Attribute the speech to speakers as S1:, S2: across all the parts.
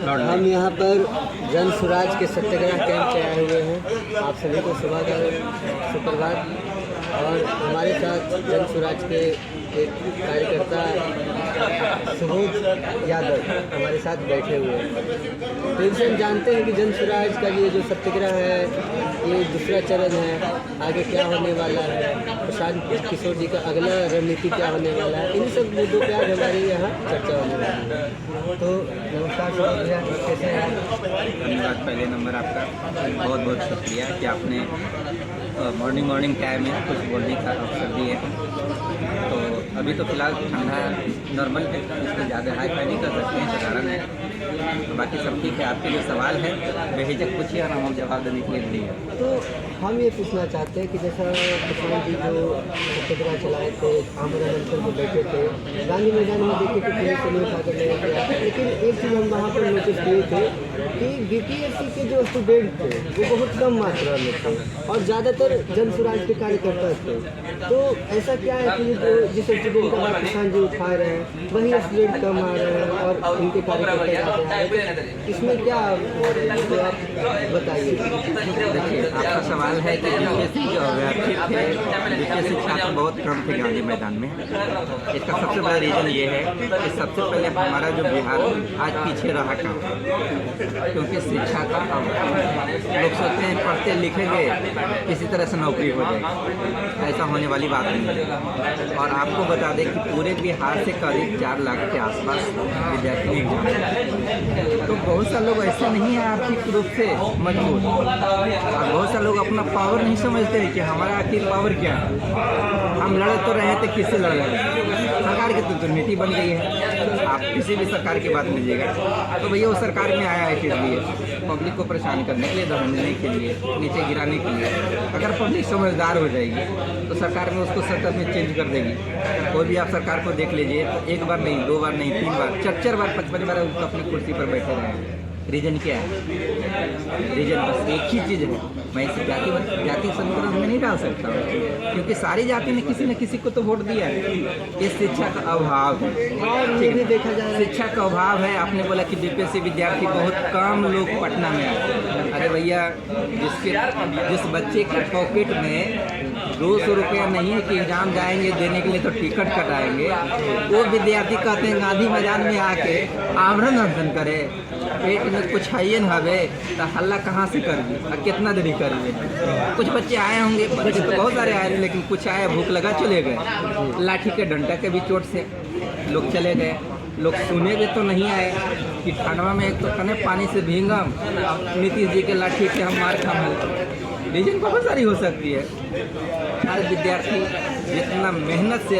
S1: हम यहाँ पर जन स्वराज के सत्याग्रह कैंप पे आए हुए हैं। आप सभी को सुबह का सुप्रभात। और हमारे साथ जन स्वराज के एक कार्यकर्ता सुबोध यादव हमारे साथ बैठे हुए हैं। तो इनसे हम जानते हैं कि जन स्वराज का ये जो सत्याग्रह है ये दूसरा चरण है, आगे क्या होने वाला है, प्रशांत किशोर जी का अगला रणनीति क्या होने वाला है, इन सब मुद्दों पर आज हमारे यहाँ चर्चा होने वाली है। तो नमस्कार सुबोध भैया, कैसे हैं?
S2: धन्यवाद। पहले नंबर आपका बहुत बहुत शुक्रिया कि आपने मॉर्निंग टाइम में कुछ बोलने का अवसर दिए। तो अभी तो फिलहाल ठंडा नॉर्मल है, इसको ज़्यादा हाई फाई नहीं कर सकते हैं, साधारण है। तो बाकी सब ठीक है। आपके जो सवाल है बेहिचक पूछिए और हम जवाब देने के लिए रेडी हैं।
S1: तो हम ये पूछना चाहते हैं कि जैसा किसान जी जो सत्याग्रह चलाए थे, आमरण अनशन में बैठे थे, गांधी मैदान में देखे कि पुलिस से नहीं उठा कर ले गया, लेकिन एक चीज़ हम वहाँ पर नोटिस किए थे कि बीपीएससी के जो स्टूडेंट थे वो बहुत कम मात्रा में थे और ज़्यादातर जन स्वराज के कार्यकर्ता थे। तो ऐसा क्या है कि जो जिस स्टूडेंट का बात किसान जी उठा रहे हैं वही स्टूडेंट कम आ रहे हैं और उनके कार्यकर्ता ज़्यादा आ रहे हैं, इसमें क्या हो रहा है? तो आप बताइए।
S2: देखिए, आपका सवाल है कि बीपीएससी जो अभ्यर्थी थे, बीपीएससी छात्र बहुत कम थे गांधी मैदान में। इसका सबसे बड़ा रीज़न ये है कि सबसे पहले हमारा जो बिहार आज पीछे रहा काम, क्योंकि शिक्षा का अभाव। लोग सोचते हैं पढ़ते लिखेंगे किसी तरह से नौकरी हो जाएगी, ऐसा होने वाली बात नहीं है। और आपको बता दें कि पूरे बिहार से करीब 4 लाख के आसपास विद्यार्थी एग्जाम हैं। तो बहुत सारे लोग ऐसे नहीं हैं आर्थिक रूप से मजबूत, और बहुत सारे लोग अपना पावर नहीं समझते हैं कि हमारा आखिर पावर क्या है। हम लड़ तो रहे थे, किससे लड़ रहे हैं? सरकार की तो नीति बन गई है। आप किसी भी सरकार की बात लीजिएगा तो भैया वो सरकार में आया है किस लिए? पब्लिक को परेशान करने के लिए, दबाने के लिए, नीचे गिराने के लिए। अगर पब्लिक समझदार हो जाएगी तो सरकार में उसको सतत में चेंज कर देगी। कोई भी आप सरकार को देख लीजिए तो एक बार नहीं, 2 बार नहीं, 3 बार, 4 बार, 55 बार उसको अपनी कुर्सी पर बैठे रहे। रीजन क्या है? रीजन बस एक ही चीज़ है, मैं इसे जाति समीकरण में नहीं डाल सकता हूँ, क्योंकि सारी जाति ने किसी न किसी को तो वोट दिया है। ये शिक्षा का अभाव है,
S1: और ये भी देखा जा रहा है
S2: शिक्षा का अभाव है। आपने बोला कि बीपीएससी विद्यार्थी बहुत कम लोग पटना में आए। अरे भैया, जिस बच्चे के पॉकेट में 200 रुपया नहीं है कि एग्जाम जाएंगे देने के लिए तो टिकट कटाएंगे, वो विद्यार्थी कहते हैं गांधी मैदान में आके आमरण अनशन करे, पेट में कुछ है न हवे तो हल्ला कहाँ से करेंगे और कितना देरी करेंगे? कुछ बच्चे आए होंगे, बच्चे तो बहुत सारे आए, लेकिन कुछ आए भूख लगा चले गए, लाठी के डंडा के भी चोट से लोग चले गए। लोग सुने भी तो नहीं आए कि ठंडवा में एक तो कने पानी से भींगम, नीतीश जी के लाठी से हम मार खाम। रीजन बहुत सारी हो सकती है। हर विद्यार्थी जितना मेहनत से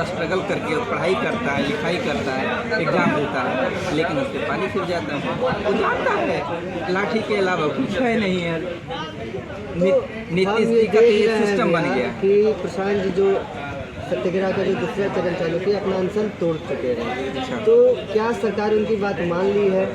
S2: स्ट्रगल करके पढ़ाई करता है, लिखाई करता है, एग्जाम देता है, लेकिन उसके पानी फिर जाता है, वो जानता है लाठी के अलावा कुछ है नहीं है। नीतीश जी का ये सिस्टम बन गया
S1: कि प्रशांत जी जो सत्याग्रह का जो दूसरा चरण चालू किया, अपना अनशन तोड़ चुके हैं। तो क्या सरकार उनकी बात मान ली है?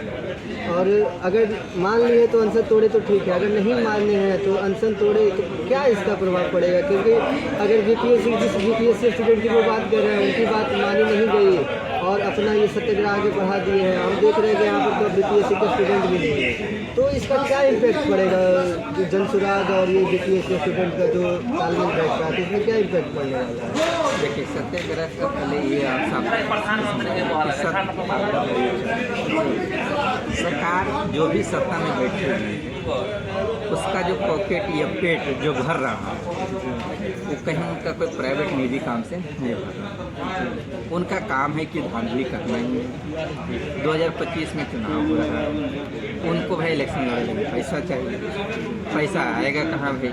S1: और अगर मान ली है तो अनशन तोड़े तो ठीक है, अगर नहीं मानने हैं तो अनशन तोड़े तो क्या इसका प्रभाव पड़ेगा? क्योंकि अगर बीपीएससी स्टूडेंट की वो बात कर रहे हैं, उनकी बात मानी नहीं गई और अपना ये सत्याग्रह आगे बढ़ा दिए हैं, हम देख रहे हैं कि यहाँ पर तो बीपीएससी के स्टूडेंट भी नहीं है, तो इसका क्या इम्पैक्ट पड़ेगा? जो जन स्वराज और ये बीपीएससी स्टूडेंट का जो तालमेल बैठ रहा है तो इसमें क्या इम्पैक्ट पड़ने वाला है?
S2: देखिए, सत्याग्रह से पहले ये सरकार जो भी सत्ता में बैठी हुई है उसका जो पॉकेट या पेट जो भर रहा है वो कहीं उनका कोई प्राइवेट निजी काम से नहीं भर रहा। उनका काम है कि धांधली करना ही है। 2025 में चुनाव हो रहा है, उनको भाई इलेक्शन लड़ने में पैसा चाहिए। पैसा आएगा कहाँ भाई?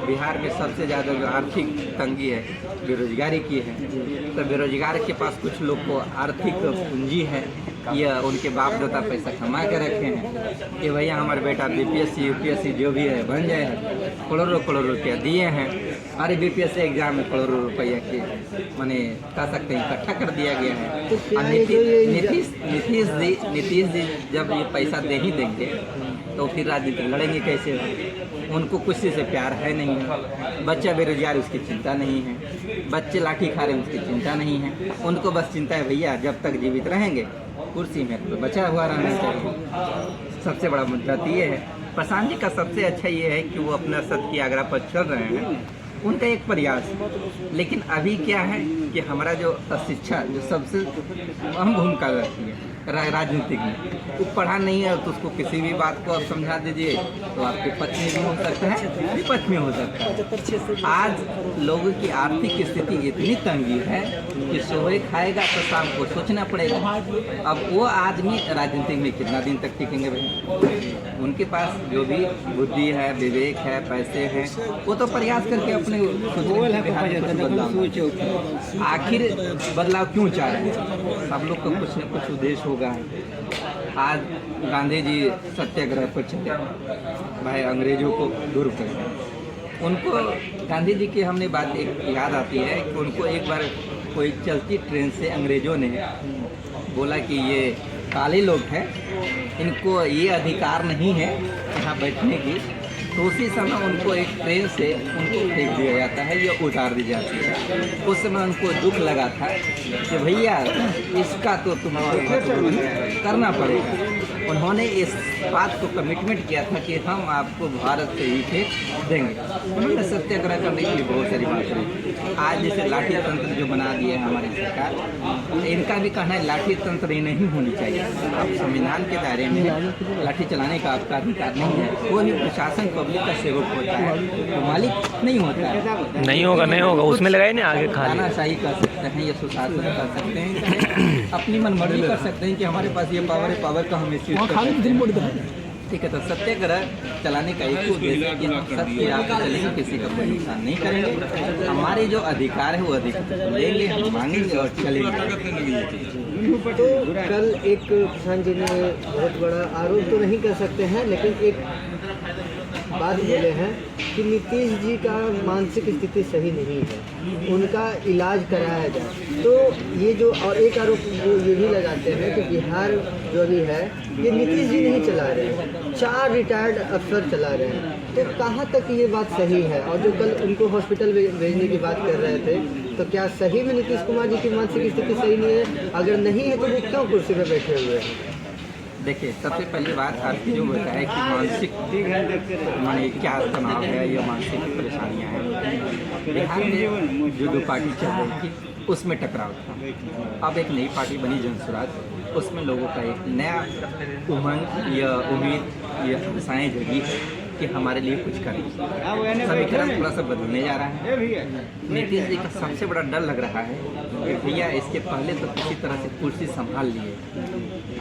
S2: बिहार में सबसे ज़्यादा जो आर्थिक तंगी है बेरोजगारी की है, तो बेरोजगार के पास कुछ लोग को आर्थिक पूंजी है या उनके बाप दादा पैसा कमा के रखे हैं कि भैया हमारा बेटा बीपीएससी यूपीएससी जो भी है बन जाए, करोड़ों रुपया दिए हैं। अरे बीपीएससी एग्जाम में करोड़ों रुपया के माने कह सकते हैं इकट्ठा कर दिया गया है। और नीतीश जी जब ये पैसा दे ही देंगे तो फिर राजनीति लड़ेंगे कैसे? उनको कुछ से प्यार है नहीं है। बच्चा बेरोजगार उसकी चिंता नहीं है, बच्चे लाठी खा रहे हैं उसकी चिंता नहीं है। उनको बस चिंता है भैया जब तक जीवित रहेंगे कुर्सी में तो बचा हुआ रहना चाहिए। सबसे बड़ा मुद्दा तो ये है। प्रशांत जी का सबसे अच्छा ये है कि वो अपना सत्याग्रह पर चल रहे हैं, उनका एक प्रयास। लेकिन अभी क्या है कि हमारा जो शिक्षा जो सबसे अहम भूमिका रहती है राजनीतिक में, वो पढ़ा नहीं है तो उसको किसी भी बात को आप समझा दीजिए तो आपके पक्ष में भी हो सकता है, विपक्ष में हो सकता है। आज लोगों की आर्थिक स्थिति इतनी तंगी है कि सुबह खाएगा तो शाम को सोचना पड़ेगा। अब वो आदमी राजनीतिक में कितना दिन तक टिकेंगे भाई? उनके पास जो भी बुद्धि है, विवेक है, पैसे हैं, वो तो प्रयास करके अपने आखिर बदलाव क्यों चाह रहे हैं? सब लोग का कुछ न कुछ उद्देश्य होगा। आज गांधी जी सत्याग्रह पर चले भाई, अंग्रेजों को दूर करें। उनको गांधी जी की हमने बात एक याद आती है कि उनको एक बार कोई चलती ट्रेन से अंग्रेजों ने बोला कि ये काले लोग हैं, इनको ये अधिकार नहीं है यहाँ बैठने की। तो उसी समय उनको एक ट्रेन से उनको फेंक दिया जाता है या उतार दी जाती है। उस समय उनको दुख लगा था कि भैया इसका तो तुम्हें करना पड़ेगा। उन्होंने इस बात को कमिटमेंट किया था कि हम आपको भारत से ही फेंक देंगे। उन्होंने सत्याग्रह करने के लिए बहुत सारी बात करी। आज जैसे लाठी तंत्र जो बना दिए हमारी सरकार, इनका भी कहना है लाठी तंत्र ही नहीं होनी चाहिए। आप संविधान के दायरे में लाठी चलाने का आपका अधिकार नहीं है। कोई भी प्रशासन पब्लिक का सेवक होता है तो मालिक नहीं होता है।
S3: नहीं होगा उसमें लगाए ना आगे खाली
S2: तानाशाही कर सकते हैं या सुशासन कर सकते हैं, अपनी मनमर्जी कर सकते हैं कि हमारे पास ये पावर है, पावर का हम इस ठीक है। तो सत्याग्रह चलाने का एक उद्देश्य है कि हम सत्य राह पर चलेंगे, किसी का कोई नुकसान नहीं करेंगे। हमारे जो अधिकार है वो अधिकार लेंगे, हम मांगेंगे और चलेंगे।
S1: तो कल एक किसान जी ने बहुत बड़ा आरोप तो नहीं कर सकते हैं, लेकिन एक बात बोले हैं कि नीतीश जी का मानसिक स्थिति सही नहीं है, उनका इलाज कराया जाए। तो ये जो और एक आरोप वो ये भी लगाते हैं कि बिहार जो भी है ये नीतीश जी नहीं चला रहे हैं, 4 रिटायर्ड अफसर चला रहे हैं। तो कहाँ तक ये बात सही है? और जो कल उनको हॉस्पिटल भेजने की बात कर रहे थे, तो क्या सही में नीतीश कुमार जी की मानसिक स्थिति सही नहीं है? अगर नहीं है तो वो क्यों कुर्सी पर बैठे हुए हैं?
S2: देखिए, सबसे पहली बात आपकी जो होता है कि मानसिक माने क्या तनाव है या मानसिक परेशानियां हैं। बिहार में जो 2 पार्टी चल रही थी उसमें टकराव था। अब एक नई पार्टी बनी जनसुराज, उसमें लोगों का एक नया उमंग या उम्मीद या आशाएं जगी कि हमारे लिए कुछ करें। समीकरण थोड़ा सा बदलने जा रहा है। नीतीश जी का सबसे बड़ा डर लग रहा है कि भैया इसके पहले तो किसी तरह से कुर्सी संभाल लिए,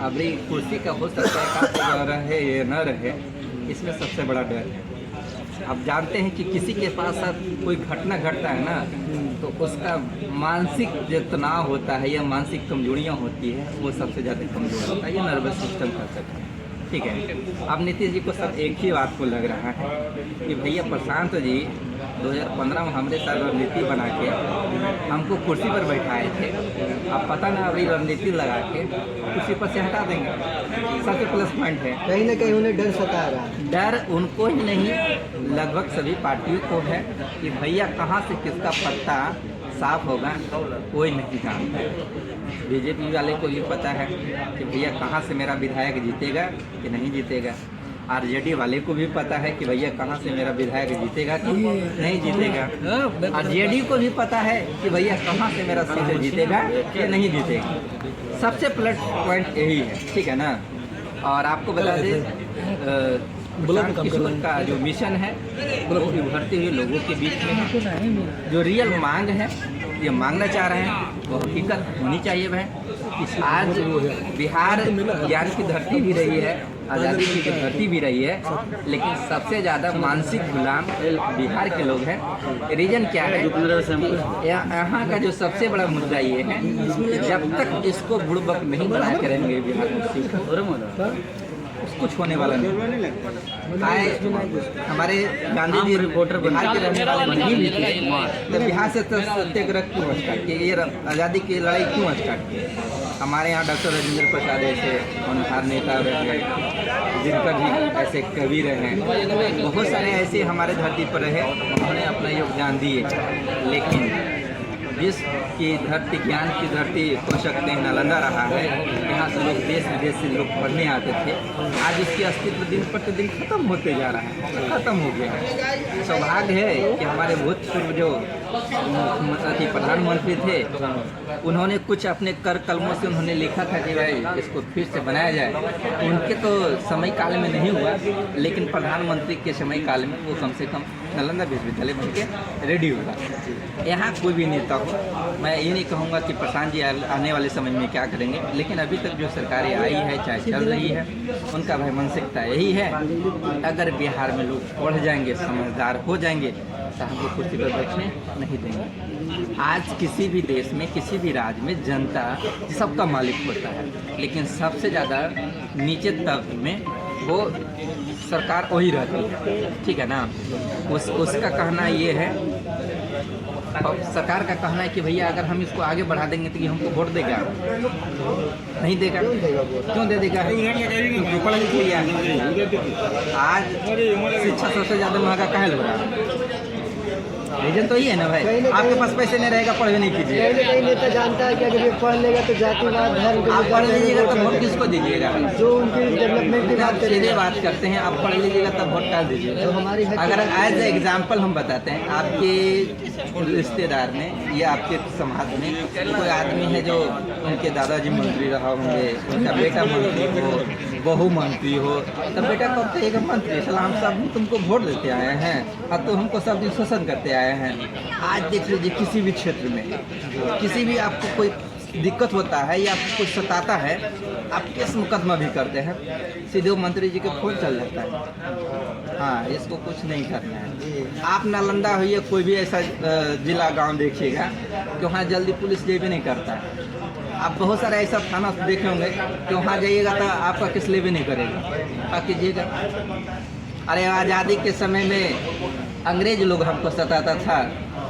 S2: अब ये कुर्सी का हो सकता है कि रहे या न रहे, इसमें सबसे बड़ा डर है। आप जानते हैं कि किसी के पास साथ कोई घटना घटता है ना, तो उसका मानसिक जो तनाव होता है या मानसिक कमजोरियाँ होती है वो सबसे ज़्यादा कमजोर होता है, ये नर्वस सिस्टम कर सकता है। ठीक है। अब नीतीश जी को सब एक ही बात को लग रहा है कि भैया प्रशांत जी 2015 में हमारे साथ रणनीति बना के हमको कुर्सी पर बैठाए थे, अब पता ना अभी रणनीति लगा के कुर्सी पर से हटा देंगे। सबसे प्लस पॉइंट है
S1: कहीं ना कहीं उन्हें डर सता रहा है।
S2: डर उनको ही नहीं, लगभग सभी पार्टियों को है कि भैया कहाँ से किसका पत्ता साफ होगा कोई नहीं जानता। बीजेपी वाले को भी पता है कि भैया कहाँ से मेरा विधायक जीतेगा कि नहीं जीतेगा। आरजेडी वाले को भी पता है कि भैया कहाँ से मेरा विधायक जीतेगा कि नहीं जीतेगा। आरजेडी को भी पता है कि भैया कहाँ से मेरा सीट जीतेगा कि नहीं जीतेगा। सबसे प्लस पॉइंट यही है, ठीक है ना। और आपको बता दें प्रशांत किशोर का जो मिशन है वो उभरते हुए लोगों के बीच में जो रियल मांग है, ये मांगना चाह रहे हैं वो हकीकत होनी चाहिए। वह आज बिहार ज्ञान की धरती भी रही है, आज़ादी की धरती भी रही है, लेकिन सबसे ज़्यादा मानसिक गुलाम बिहार के लोग हैं। रीजन क्या है? यहाँ का जो सबसे बड़ा मुद्दा ये है, जब तक इसको बुड़बक नहीं बना के रहेंगे बिहार में कुछ होने वाला नहीं। आए हमारे गांधी जी रिपोर्टर बिहार के रहने वाले नहीं भी थे, तो बिहार से सत्याग्रह क्यों स्टार्ट किए, ये आज़ादी की लड़ाई क्यों स्टार्ट की? हमारे यहाँ डॉक्टर राजेंद्र प्रसाद ऐसे होनहार नेता रहे, जिनका भी ऐसे कवि रहे, बहुत सारे ऐसे हमारे धरती पर रहे, उन्होंने अपना योगदान दिए। लेकिन विश्व की धरती, ज्ञान की धरती कह सकते हैं, नालंदा रहा है। यहाँ से लोग देश विदेश से लोग पढ़ने आते थे। आज उसकी अस्तित्व दिन प्रतिदिन खत्म होते जा रहा है, खत्म हो गया है। सौभाग्य है कि हमारे भूतपूर्व जो प्रधानमंत्री थे, उन्होंने कुछ अपने कर कलमों से उन्होंने लिखा था कि भाई इसको फिर से बनाया जाए। उनके तो समय काल में नहीं हुआ, लेकिन प्रधानमंत्री के समय काल में वो कम से कम नालंदा विश्वविद्यालय बन के रेडी होगा। यहाँ कोई भी नेता हो, मैं ये नहीं कहूँगा कि प्रशांत जी आने वाले समय में क्या करेंगे, लेकिन अभी तक जो सरकारें आई है, चाहे चल रही है, उनका भाई मानसिकता यही है, अगर बिहार में लोग पढ़ जाएंगे, समझदार हो जाएंगे, तो हमको कुर्सी पर बैठने नहीं देंगे। आज किसी भी देश में, किसी भी राज्य में जनता सबका मालिक होता है, लेकिन सबसे ज़्यादा नीचे तबके में वो सरकार वही रहती है, ठीक है ना। उसका कहना ये है, और सरकार का कहना है कि भैया अगर हम इसको आगे बढ़ा देंगे तो ये हमको वोट देगा, नहीं देगा। क्यों दे देगा? क्योंकि पढ़ लिख लिया। आज शिक्षा सबसे ज़्यादा महंगा काहे हो रहा है? रीजन तो ये है ना भाई, आपके पास पैसे नहीं रहेगा, पढ़ भी नहीं कीजिए।
S1: कहीं ना कहीं नेता जानता है कि अगर ये पढ़ लेगा तो जातिवाद, धर्म,
S2: आप पढ़ लीजिएगा तो वोट किसको दीजिएगा?
S1: जो उनकी डेवलपमेंट की बात करें,
S2: सीधे बात करते हैं, आप पढ़ लीजिएगा तब वोट डाल दीजिएगा।
S1: जो हमारी
S2: अगर एज एग्जाम्पल हम बताते हैं, आपके रिश्तेदार में या आपके समाज में कोई आदमी है जो उनके दादाजी मंत्री रहा होंगे, उनका बेटा मंत्री हो, बहू मंत्री हो, तब बेटा कब कहेगा मंत्री, साला हम सब तुमको वोट देते आए हैं और तो हमको सब दिन शोषण करते आए हैं। आज देख लीजिए, किसी भी क्षेत्र में, किसी भी आपको कोई दिक्कत होता है या आपको कुछ सताता है, आप केस मुकदमा भी करते हैं, सीधे मंत्री जी के फोन चल जाता है। हाँ, इसको कुछ नहीं करना है। आप नालंदा होइए, कोई भी ऐसा जिला गांव देखिएगा कि वहाँ जल्दी पुलिस जेबी नहीं करता है। आप बहुत सारे ऐसा थाना देखे होंगे कि वहाँ जाइएगा तो आपका किस लेबे नहीं करेगा, आप कीजिएगा। अरे आज़ादी के समय में अंग्रेज लोग हमको सताता था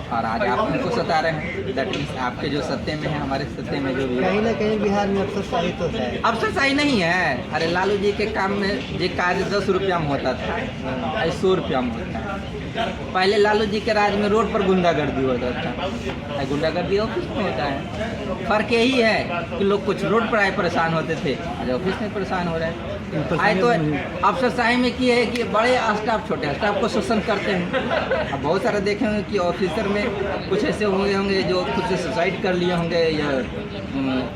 S2: और आज आप हमको सता रहे हैं। दैट मीन्स आपके जो सत्य में है, हमारे सत्य में जो भी है,
S1: कहीं ना कहीं बिहार में अफसरशाही तो है।
S2: अफसरशाही नहीं है। अरे लालू जी के काम में जो कार्य 10 रुपया में होता था, आज 100 रुपया में होता है। पहले लालू जी के राज में रोड पर गुंडागर्दी होता था, गुंडागर्दी ऑफिस में होता है। फर्क यही है कि लोग कुछ रोड पर आए परेशान होते थे, आज ऑफिस में परेशान हो रहे हैं। आए तो अफसरशाही में की है कि बड़े स्टाफ छोटे स्टाफ को शोषण करते हैं। अब बहुत सारे देखे होंगे कि ऑफिसर में कुछ ऐसे होंगे जो खुद से सुसाइड कर लिए होंगे या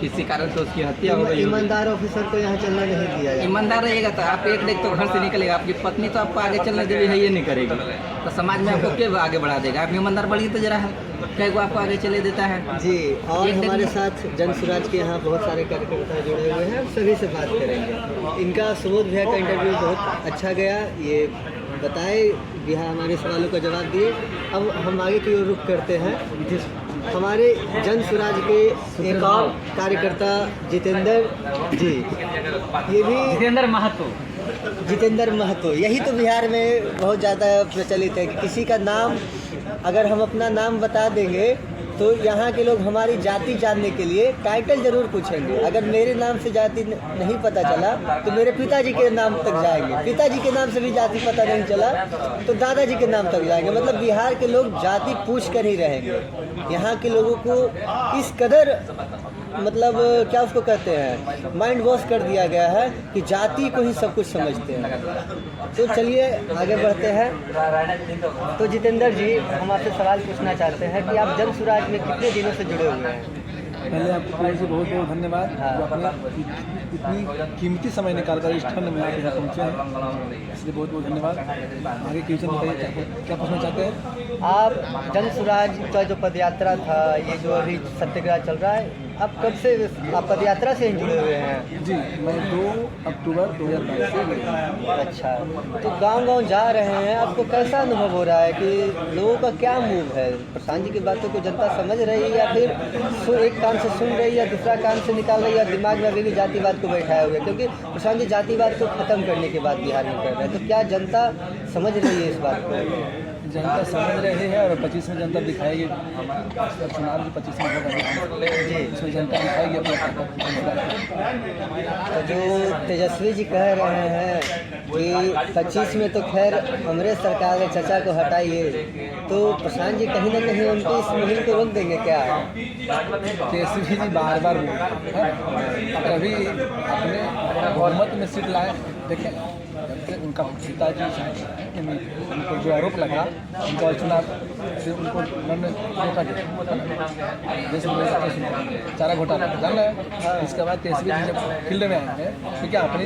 S2: किसी कारण से उसकी हत्या हो गई।
S1: ईमानदार ऑफिसर को यहाँ चलना नहीं दिया जाए।
S2: ईमानदार रहेगा तो आप एक देख तो घर से निकलेगा, आपकी पत्नी तो आपको आगे चलने देगी है, ये नहीं करेगी, तो समाज में आपको क्या आगे बढ़ा देगा? आप ईमानदार बढ़िए तो जरा है, कई को आपको आगे चले देता है
S1: जी। और हमारे साथ जन स्वराज के यहाँ बहुत सारे कार्यकर्ता जुड़े हुए हैं, सभी से बात करेंगे। इनका सुबोध भैया का इंटरव्यू बहुत अच्छा गया, ये बताए, बिहार हमारे सवालों का जवाब दिए। अब हम आगे की ओर रुख करते हैं। हमारे जन स्वराज के एक और कार्यकर्ता जितेंद्र जी, ये भी जितेंद्र महतो, यही तो बिहार में बहुत ज़्यादा प्रचलित है कि किसी का नाम अगर हम अपना नाम बता देंगे तो यहाँ के लोग हमारी जाति जानने के लिए टाइटल जरूर पूछेंगे। अगर मेरे नाम से जाति नहीं पता चला तो मेरे पिताजी के नाम तक जाएंगे, पिताजी के नाम से भी जाति पता नहीं चला तो दादाजी के नाम तक जाएंगे। मतलब बिहार के लोग जाति पूछ कर ही रहेंगे। यहाँ के लोगों को इस कदर मतलब क्या उसको कहते हैं, माइंड वॉश कर दिया गया है कि जाति को ही सब कुछ समझते हैं। तो चलिए आगे बढ़ते हैं। तो जितेंद्र जी, हम आपसे सवाल पूछना चाहते हैं कि आप जन स्वराज में कितने दिनों से जुड़े हुए हैं?
S4: पहले आपको बहुत से बहुत धन्यवाद, जो आपने इतनी कीमती समय निकालकर इस ठंड में आप यहाँ पहुँचे हैं, इसलिए बहुत बहुत धन्यवाद। आगे क्वेश्चन बताइए, क्या पूछना चाहते हैं
S1: आप? जन स्वराज का जो पदयात्रा था, ये जो अभी सत्याग्रह चल रहा है, आप कब से आप पदयात्रा से ही जुड़े हुए हैं?
S4: जी, मैं 2 अक्टूबर 2022 से जुड़ा हूं।
S1: अच्छा, तो गांव-गांव जा रहे हैं, आपको कैसा अनुभव हो रहा है कि लोगों का क्या मूव है? प्रशांत जी की बातों को जनता समझ रही है या फिर एक कान से सुन रही है या दूसरा कान से निकाल रही है, दिमाग में अभी भी जातिवाद को बैठाए हुए? क्योंकि प्रशांत जी जातिवाद को खत्म करने की बात बिहार में कर रहे हैं, तो क्या जनता समझ रही है इस बात को?
S4: जनता समझ रही है और 25 में जनता दिखाएगी। चुनाव जो 25 में होगा इसमें जनता दिखाएगी अपना।
S1: तो जो तेजस्वी जी कह रहे हैं कि 25 में तो खैर कांग्रेस सरकार ने चचा को हटाइए, तो प्रशांत जी कहीं ना कहीं उनकी इस मुहिम को रोक देंगे क्या?
S4: तेजस्वी जी बार बार बोल रहे हैं, कभी अपने बहुमत में सीट लाए। देखें, जब से उनका पिताजी उनको जो आरोप लगा, उनको चुनाव से उनको उन्होंने रोका गया, जैसे चारा घोटाला जान रहे हैं। इसके बाद तेजस्वी जी जब फील्ड में आए हैं तो क्या अपनी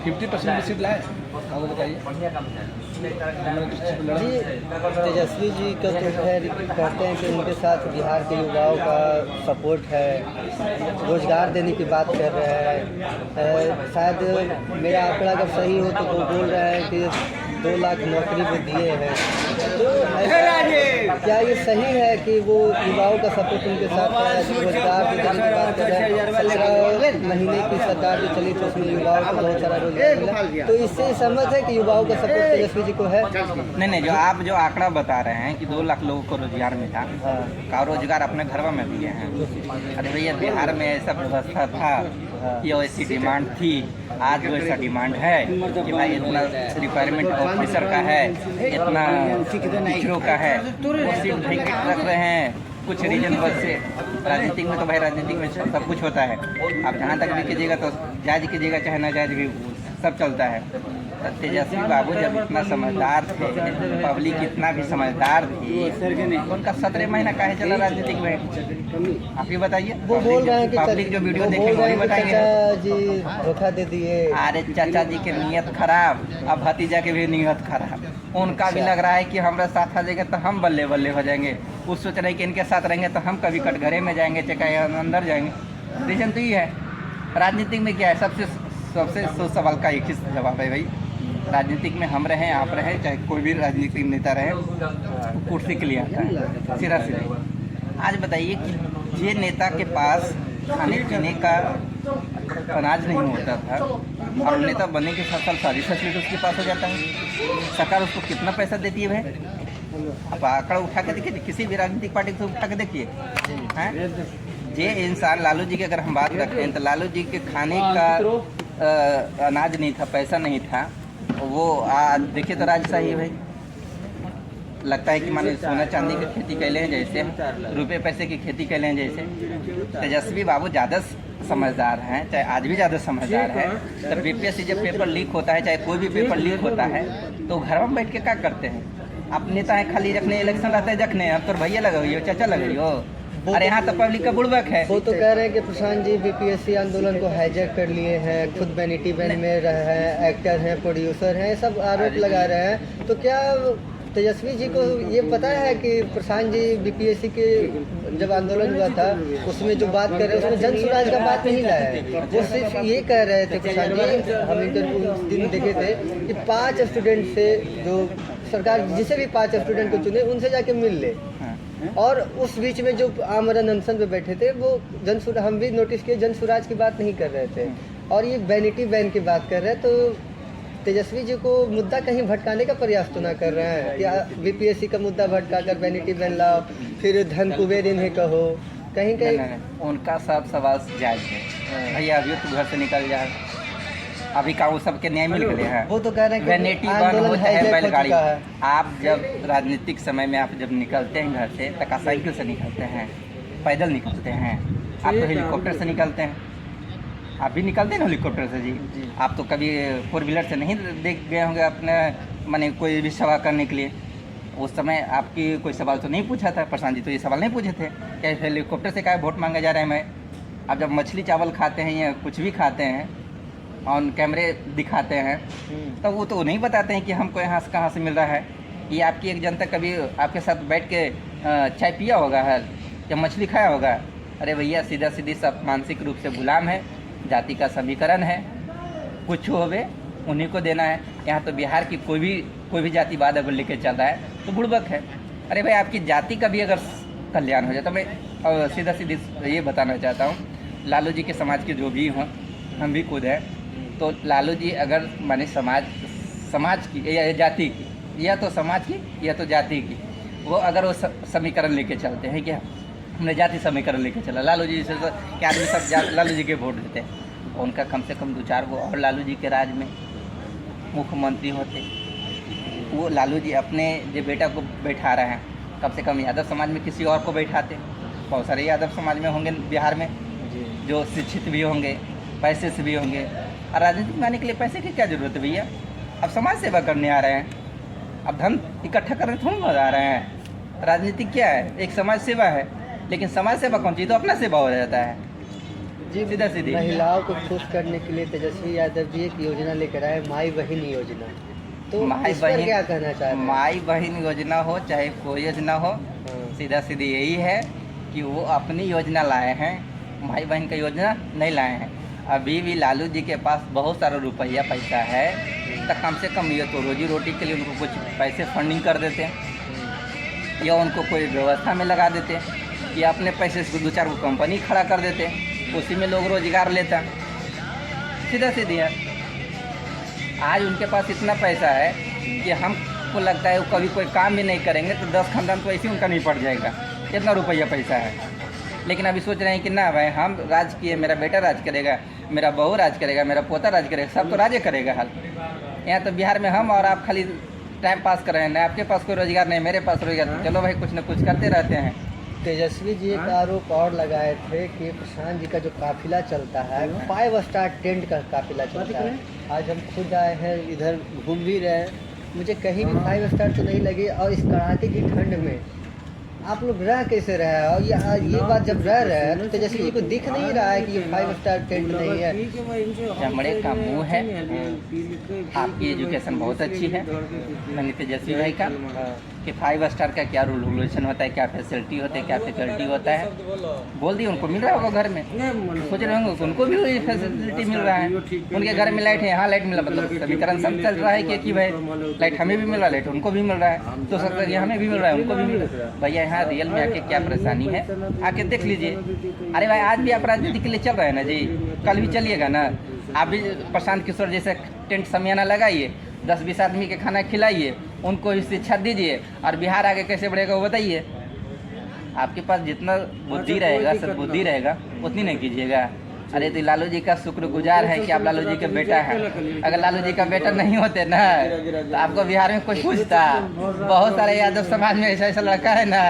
S4: 50% की सीट लाए? आपको बताइए।
S1: जी, तेजस्वी जी का तो खैर कहते हैं कि उनके साथ बिहार के युवाओं का सपोर्ट है, रोजगार देने की बात कर रहे हैं। शायद मेरा आंकड़ा अगर सही हो तो वो बोल रहे हैं कि 2 लाख नौकरी भी दिए हैं। तो क्या ये सही है कि वो युवाओं का सपोर्ट उनके साथ है? रोजगार देने की बात कर रहे हैं। 17 महीने की सरकार जो चली थी उसमें युवाओं को बहुत सारा रोजगार मिला, तो इससे सहमत है कि युवाओं का सपोर्ट तेजस्वी जी को है?
S2: नहीं, जो आप जो आंकड़ा बता रहे हैं कि 2 लाख लोगों को रोजगार मिला, का रोजगार अपने घरों में दिए हैं। अरे भैया, बिहार में ऐसा व्यवस्था था, ये ऐसी डिमांड थी, आज जो ऐसा डिमांड है कि भाई इतना रिक्वायरमेंट ऑफिसर का है, इतना टीचरों का है, वो सीट वैकेंट रख रहे हैं कुछ रीजन बस से। राजनीतिक में तो भाई राजनीतिक में सब कुछ होता है। आप जहाँ तक भी कीजिएगा तो जायज कीजिएगा चाहे ना जायज भी सब चलता है। तेजस्वी बाबू जब इतना समझदार थे, पब्लिक इतना भी समझदार थी, उनका 17 महीना काहे चला राजनीतिक में? आप ही बताइए।
S1: वो बोल रहे हैं कि
S2: पब्लिक जो वीडियो देखेंगे वही बताएंगे।
S1: चाचा जी धोखा दे दिए।
S2: अरे चाचा जी की नीयत खराब, अब भतीजा की भी नीयत खराब। उनका भी लग रहा है कि हमारे साथ आ जाएंगे तो हम बल्ले बल्ले हो जाएंगे। वो सोच रहे हैं कि इनके साथ रहेंगे तो हम कभी कटघरे में जाएंगे, चाहे अंदर जाएंगे। रीजन तो ये है। राजनीतिक में क्या है, सबसे सवाल का एक ही जवाब है भाई, राजनीतिक में हम रहें, आप रहें, चाहे कोई भी राजनीतिक नेता रहे, कुर्सी के लिए आता है सिरा सिरा। आज बताइए कि ये नेता के पास खाने पीने का अनाज नहीं होता था और नेता बनने के साथ साथ सारी फैसिलिटी उसके पास हो जाता है। सरकार उसको कितना पैसा देती है भाई? आप आंकड़ा उठा के देखिए, किसी भी राजनीतिक पार्टी से उठा के देखिए हैं। ये इंसान लालू जी की अगर हम बात करते हैं तो लालू जी के खाने का अनाज नहीं था, पैसा नहीं था। वो आज देखिए तो राजशाही है भाई। लगता है कि माने सोना चांदी की खेती कैले हैं जैसे, रुपए पैसे की खेती कैले हैं जैसे। तेजस्वी बाबू ज़्यादा समझदार हैं, चाहे आज भी ज़्यादा समझदार है। जब बीपीएससी जब पेपर लीक होता है, चाहे कोई भी पेपर लीक होता है, तो घर में बैठ के क्या करते हैं? आप नेता है खाली रखने, इलेक्शन रहता है जखने, अब तो भैया लगा हुई हो, चाचा लग रही हो। अरे यहाँ तो पब्लिक का बुड़बक है।
S1: वो तो कह रहे हैं कि प्रशांत जी बीपीएससी आंदोलन को हाईजैक कर लिए हैं, खुद वैनिटी वैन में रहे हैं, एक्टर हैं, प्रोड्यूसर हैं, सब आरोप लगा रहे हैं। तो क्या तेजस्वी जी को ये पता है कि प्रशांत जी बीपीएससी के जब आंदोलन हुआ था उसमें जो बात कर रहे हैं उसमें जन स्वराज का बात नहीं लाया है? वो सिर्फ ये कह रहे थे प्रशांत जी, हम इंटरव्यू उस दिन देखे थे कि 5 स्टूडेंट से जो सरकार जिसे भी 5 स्टूडेंट को चुने उनसे जाके मिल ले। और उस बीच में जो आमरण अनशन पे बैठे थे वो हम भी नोटिस किए, जन स्वराज की बात नहीं कर रहे थे और ये वैनिटी वैन की बात कर रहे हैं। तो तेजस्वी जी को मुद्दा कहीं भटकाने का प्रयास तो ना कर रहे हैं कि बीपीएससी का मुद्दा भटका कर वैनिटी वैन लाओ, फिर धन कुबेर इन्हें कहो, कहीं कहीं
S2: नहीं, उनका सब सवाल जायज है। भैया अभी तो घर से निकल जाए, अभी का वो सबके न्याय मिल गए हैं।
S1: वो तो कह रहे हैं
S2: वैनिटी वन होता है बैलगाड़ी। आप जब राजनीतिक समय में आप जब निकलते हैं घर से तो साइकिल से निकलते हैं, पैदल निकलते हैं, आप तो हेलीकॉप्टर से निकलते हैं। आप भी निकलते हैं ना हेलीकॉप्टर से जी। आप तो कभी 4 व्हीलर से नहीं देख गए होंगे अपने माने कोई भी सवाल करने के लिए। उस समय आपकी कोई सवाल तो नहीं पूछा था, प्रशांत जी तो ये सवाल नहीं पूछे थे क्या हेलीकॉप्टर से क्या वोट मांगे जा रहे हैं। मैं आप जब मछली चावल खाते हैं या कुछ भी खाते हैं ऑन कैमरे दिखाते हैं तो वो तो नहीं बताते हैं कि हमको यहाँ से कहाँ से मिल रहा है। ये आपकी एक जनता कभी आपके साथ बैठ के चाय पिया होगा है या मछली खाया होगा? अरे भैया सीधा सीधी सब मानसिक रूप से गुलाम है, जाति का समीकरण है, कुछ होवे उन्हीं को देना है। यहाँ तो बिहार की कोई भी जातिवाद अगर लेके चल रहा है तो बुड़बक है। अरे भाई आपकी जाति का भी अगर कल्याण हो जाए तो मैं सीधा सीधी ये बताना चाहता हूँ, लालू जी के समाज के जो भी हों, हम भी खुद हैं, तो लालू जी अगर माने समाज की या जाति की या तो समाज की या तो जाति की। वो अगर वो समीकरण लेके चलते हैं क्या, हमने जाति समीकरण लेके चला, लालू जी से क्या आदमी सब लालू जी के वोट देते हैं, उनका कम से कम 2-4 गो और लालू जी के राज में मुख्यमंत्री होते। वो लालू जी अपने जो बेटा को बैठा रहे हैं, कम से कम यादव समाज में किसी और को बैठाते। बहुत सारे यादव समाज में होंगे बिहार में जो शिक्षित भी होंगे, पैसे से भी होंगे। और राजनीति में आने के लिए पैसे की क्या ज़रूरत है भैया? अब समाज सेवा करने आ रहे हैं, अब धन इकट्ठा करने थोड़ी ना आ रहे हैं। राजनीति क्या है? एक समाज सेवा है, लेकिन समाज सेवा कौन चीज़, तो अपना सेवा हो जाता है
S1: जी।
S2: सीधा सीधी
S1: महिलाओं को खुश करने के लिए तेजस्वी यादव जी एक योजना लेकर आए, माई बहन योजना। तो इस पर क्या कहना चाह रहे हैं?
S2: माई बहन योजना हो चाहे कोई योजना हो, सीधा सीधी यही है कि वो अपनी योजना लाए हैं, माई बहन का योजना नहीं लाए हैं। अभी भी लालू जी के पास बहुत सारा रुपया पैसा है, तो कम से कम ये तो रोजी रोटी के लिए उनको कुछ पैसे फंडिंग कर देते हैं, या उनको कोई व्यवस्था में लगा देते हैं, या अपने पैसे से 2-4 को कंपनी खड़ा कर देते हैं, उसी में लोग रोजगार लेता। सीधा सीधी है। आज उनके पास इतना पैसा है कि हमको लगता है वो कभी कोई काम भी नहीं करेंगे तो 10 खानदान तो ऐसे ही उनका नहीं पड़ जाएगा, इतना रुपया पैसा है। लेकिन अभी सोच रहे हैं कि ना भाई हम राज किए, मेरा बेटा राज करेगा, मेरा बहू राज करेगा, मेरा पोता राज करेगा, सब तो राज करेगा। हाल यहाँ तो बिहार में हम और आप खाली टाइम पास कर रहे हैं, ना आपके पास कोई रोजगार नहीं, मेरे पास रोजगार, चलो भाई कुछ ना कुछ करते रहते हैं।
S1: तेजस्वी जी एक आरोप और लगाए थे कि प्रशांत जी का जो काफिला चलता है 5 स्टार टेंट का काफिला चलता है। आज हम खुद आए हैं, इधर घूम भी रहे हैं, मुझे कहीं भी 5 स्टार तो नहीं लगे। और इस कड़ाके की ठंड में आप लोग रह कैसे रहे हैं? और ये बात जब रह रहे हैं तो तेजस्वी जी को दिख नहीं रहा है कि ये 5 स्टार टेंट नहीं है।
S2: चमड़े का मुंह है। आपकी एजुकेशन बहुत अच्छी है तेजस्वी भाई का, कि 5 स्टार का क्या रूल रेगुलेशन होता है, क्या फैसिलिटी होता है, क्या फैकल्टी होता है, बोल दिए उनको मिल रहा होगा घर में। सोच रहे होंगे उनको भी वही फैसिलिटी मिल रहा है, उनके घर में लाइट है, यहाँ लाइट मिला, मतलब समीकरण सब चल रहा है कि भाई लाइट हमें भी मिल रहा है, लाइट उनको भी मिल रहा है, तो सकता है हमें भी मिल रहा है, उनको भी मिल रहा है। भैया यहाँ रियल में आके क्या परेशानी है आके देख लीजिए। अरे भाई आज भी आप राजनीति के लिए चल रहे हैं ना जी, कल भी चलिएगा ना। आप भी प्रशांत किशोर जैसे टेंट समियाना लगाइए, 10-20 आदमी के खाना खिलाइए, उनको भी शिक्षा दीजिए, और बिहार आगे कैसे बढ़ेगा वो बताइए। आपके पास जितना बुद्धि रहेगा, सद्बुद्धि रहेगा, उतनी नहीं कीजिएगा। अरे तो लालू जी का शुक्रगुजार है कि आप लालू जी के बेटा हैं। अगर लालू जी का बेटा नहीं होते ना तो आपको बिहार में कोई पूछता। बहुत सारे यादव समाज में ऐसा लड़का है ना,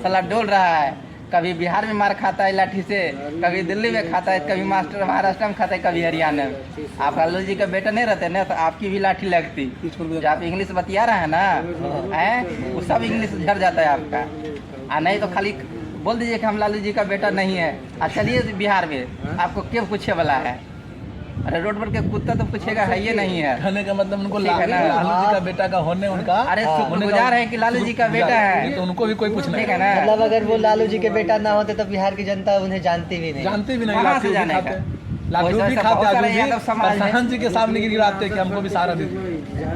S2: साला डोल रहा है, कभी बिहार में मार खाता है लाठी से, कभी दिल्ली में खाता है, कभी महाराष्ट्र में खाता है, कभी हरियाणा में। आप लालू जी का बेटा नहीं रहते ना तो आपकी भी लाठी लगती। जो आप इंग्लिश बतिया रहे हैं ना, है वो सब इंग्लिश झड़ जाता है आपका। नहीं तो खाली बोल दीजिए कि हम लालू जी का बेटा नहीं है, चलिए बिहार में आपको क्यों पूछे वाला है। अरे रोड पर के कुत्ता तो पूछेगा है ये नहीं है,
S4: कहने का मतलब उनको लालू जी का बेटा का होने उनका,
S2: अरे शुक्रगुजार है कि लालू जी का बेटा है,
S4: तो उनको भी कोई पूछ नहीं
S2: है ना।
S1: मतलब अगर वो लालू जी के बेटा ना होते तो बिहार की जनता उन्हें जानती भी नहीं।
S2: कहाँ से जाने का?
S4: लालू भी खाते, प्रशांत जी के सामने गिराते कि हमको भी सहारा दे,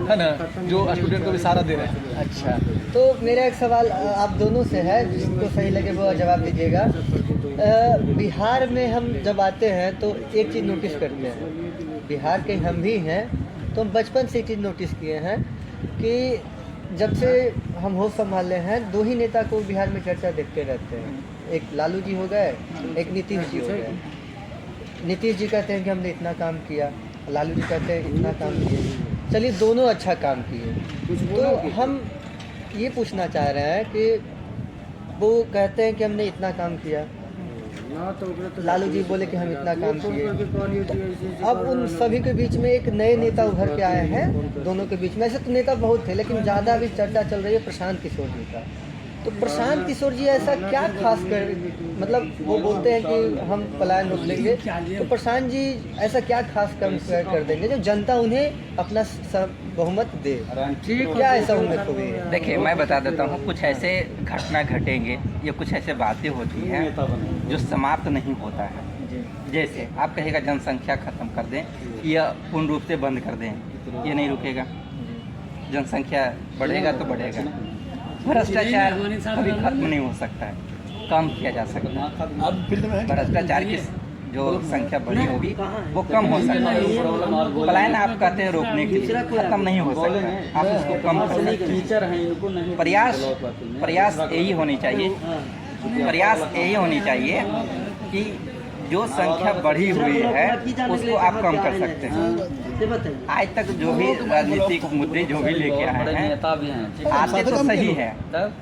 S4: है ना, जो स्टूडेंट को भी सहारा दे रहे हैं।
S1: अच्छा, तो मेरा एक सवाल आप दोनों से है, जिसको सही लगे वो जवाब दीजिएगा। बिहार में हम जब आते हैं तो एक चीज़ नोटिस करते हैं, बिहार के हम भी हैं तो हम बचपन से एक चीज़ नोटिस किए हैं कि जब से हम होश संभाले हैं 2 ही नेता को बिहार में चर्चा देखते रहते हैं, एक लालू जी हो गए, एक नीतीश जी हो गए। नीतीश जी कहते हैं कि हमने इतना काम किया, लालू जी कहते हैं इतना काम किए। चलिए दोनों अच्छा काम किए, तो हम ये पूछना चाह रहे हैं कि वो कहते हैं कि हमने इतना काम किया, लालू जी बोले कि हम इतना काम किए, तो अब उन सभी के बीच में एक नए नेता उभर के आए हैं। दोनों के बीच में ऐसे तो नेता बहुत थे, लेकिन ज़्यादा अभी चर्चा चल रही है प्रशांत किशोर जी का। तो प्रशांत किशोर जी ऐसा क्या खास कर, मतलब वो बोलते हैं कि हम पलायन रोक लेंगे, तो प्रशांत जी ऐसा क्या खास काम कर देंगे जो जनता उन्हें अपना बहुमत दे? क्या ऐसा उनमें खूबी है?
S2: देखिए मैं बता देता हूँ, कुछ ऐसे घटना घटेंगे या कुछ ऐसे बातें होती हैं जो समाप्त नहीं होता है। जैसे आप कहेगा जनसंख्या खत्म कर दें या पूर्ण रूप से बंद कर दें, ये नहीं रुकेगा। जनसंख्या बढ़ेगा तो बढ़ेगा। भ्रष्टाचार कभी खत्म नहीं हो सकता है, कम किया जा सकता है। भ्रष्टाचार की जो संख्या बढ़ी होगी वो कम हो सकता है। पलायन आप कहते हैं रोकने के लिए, खत्म नहीं हो सकता, आप इसको कम कर सकते हैं। प्रयास यही होनी चाहिए, प्रयास यही होनी चाहिए कि जो संख्या बढ़ी हुई है उसको आप कम कर सकते हैं। आज तक जो भी राजनीतिक मुद्दे जो भी लेके आए हैं आते तो सही है,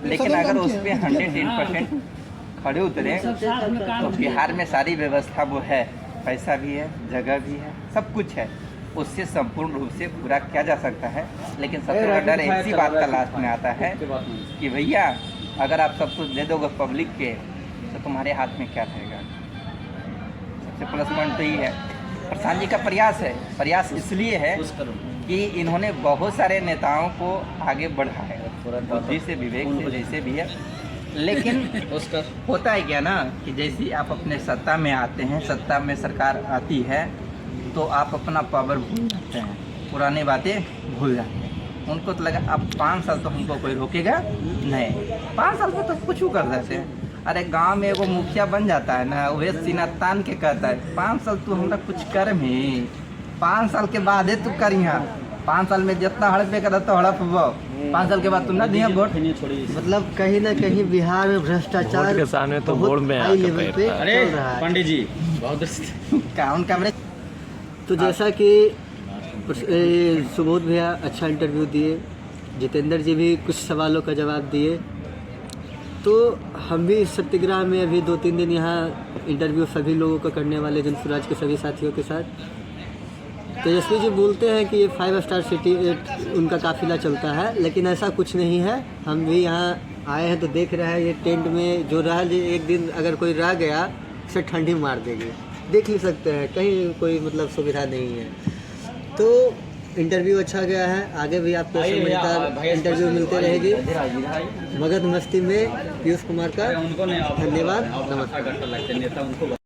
S2: लेकिन अगर उस पर 110% खड़े उतरे तो बिहार में सारी व्यवस्था वो है, पैसा भी है, जगह भी है, सब कुछ है, उससे संपूर्ण रूप से पूरा किया जा सकता है। लेकिन सबसे बड़ा डर इसी बात का लास्ट में आता है कि भैया अगर आप सब कुछ दे दोगे पब्लिक के तो तुम्हारे हाथ में क्या रहेगा। सबसे प्लस पॉइंट तो ये है। प्रशांत जी का प्रयास है, प्रयास इसलिए है कि इन्होंने बहुत सारे नेताओं को आगे बढ़ा है, बुद्धि से, विवेक से, जैसे भी है। लेकिन होता है क्या ना कि जैसे आप अपने सत्ता में आते हैं, सत्ता में सरकार आती है तो आप अपना पावर भूल जाते हैं, पुरानी बातें भूल जाते हैं। उनको तो लगा अब 5 साल तो हमको कोई रोकेगा नहीं, 5 साल में तो कुछ कर देते हैं। अरे गांव में एगो मुखिया बन जाता है ना, वह सीना तान के कहता है 5 साल तू हमरा कुछ कर में, 5 साल के बाद तू करिहा, 5 साल में जितना हड़पे कर तो हड़प, 5 साल के बाद तुम ना दिया वोट।
S1: मतलब कहीं ना कहीं बिहार में भ्रष्टाचार
S3: के सामने तो
S1: बहुत
S3: बोर्ड में
S1: हाई लेवल पे
S5: अरे
S1: चल रहा है।
S5: पंडित जी बहुत
S2: काउन कैमरे।
S1: तो जैसा कि सुबोध भैया अच्छा इंटरव्यू दिए, जितेंद्र जी भी कुछ सवालों का जवाब दिए, तो हम भी सत्यग्रह में अभी 2-3 दिन यहाँ इंटरव्यू सभी लोगों का करने वाले, जनसुराज के सभी साथियों के साथ। तेजस्वी जी बोलते हैं कि ये 5 स्टार सिटी उनका काफिला चलता है, लेकिन ऐसा कुछ नहीं है। हम भी यहाँ आए हैं तो देख रहे हैं, ये टेंट में जो रहा, एक दिन अगर कोई रह गया उसे ठंडी मार देगी, देख नहीं सकते हैं, कहीं कोई मतलब सुविधा नहीं है। तो इंटरव्यू अच्छा गया है, आगे भी आपको समझदार इंटरव्यू मिलते रहेगी। मगध मस्ती में पीयूष कुमार का धन्यवाद, नमस्कार।